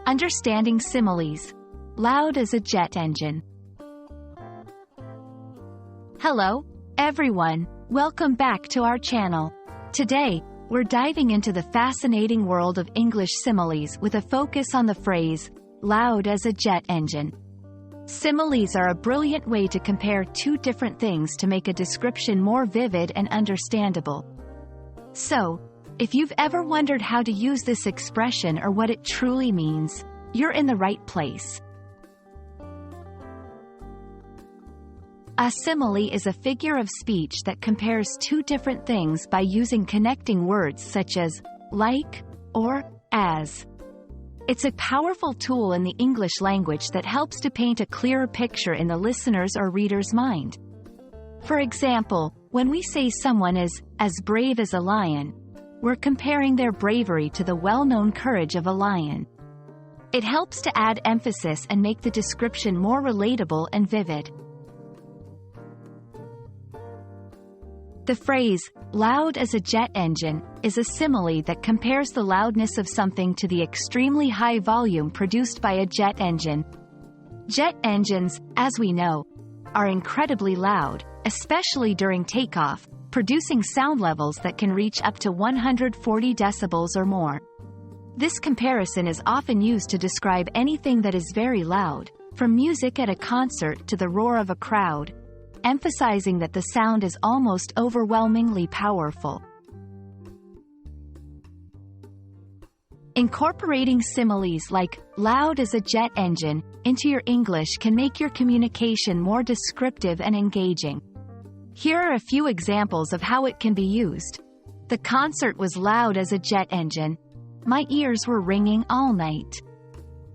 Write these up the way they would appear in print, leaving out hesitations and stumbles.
Understanding similes. Loud as a jet engine. Hello, everyone. Welcome back to our channel. Today, we're diving into the fascinating world of English similes with a focus on the phrase, loud as a jet engine. Similes are a brilliant way to compare two different things to make a description more vivid and understandable. So, if you've ever wondered how to use this expression or what it truly means, you're in the right place. A simile is a figure of speech that compares two different things by using connecting words such as like or as. It's a powerful tool in the English language that helps to paint a clearer picture in the listener's or reader's mind. For example, when we say someone is as brave as a lion, we're comparing their bravery to the well-known courage of a lion. It helps to add emphasis and make the description more relatable and vivid. The phrase, loud as a jet engine, is a simile that compares the loudness of something to the extremely high volume produced by a jet engine. Jet engines, as we know, are incredibly loud, especially during takeoff, producing sound levels that can reach up to 140 decibels or more. This comparison is often used to describe anything that is very loud, from music at a concert to the roar of a crowd, emphasizing that the sound is almost overwhelmingly powerful. Incorporating similes like loud as a jet engine into your English can make your communication more descriptive and engaging. Here are a few examples of how it can be used. The concert was loud as a jet engine. My ears were ringing all night.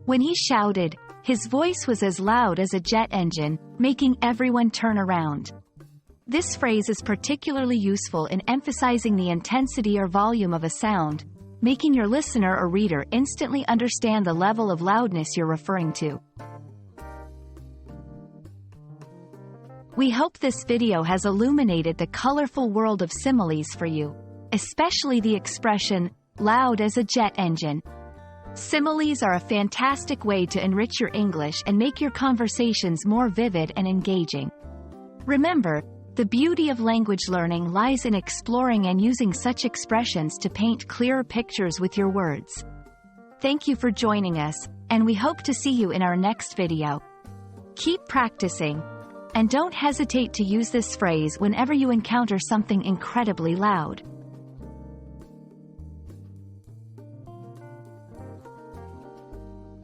When he shouted, his voice was as loud as a jet engine, making everyone turn around. This phrase is particularly useful in emphasizing the intensity or volume of a sound, making your listener or reader instantly understand the level of loudness you're referring to. We hope this video has illuminated the colorful world of similes for you, especially the expression, loud as a jet engine. Similes are a fantastic way to enrich your English and make your conversations more vivid and engaging. Remember, the beauty of language learning lies in exploring and using such expressions to paint clearer pictures with your words. Thank you for joining us, and we hope to see you in our next video. Keep practicing, and don't hesitate to use this phrase whenever you encounter something incredibly loud.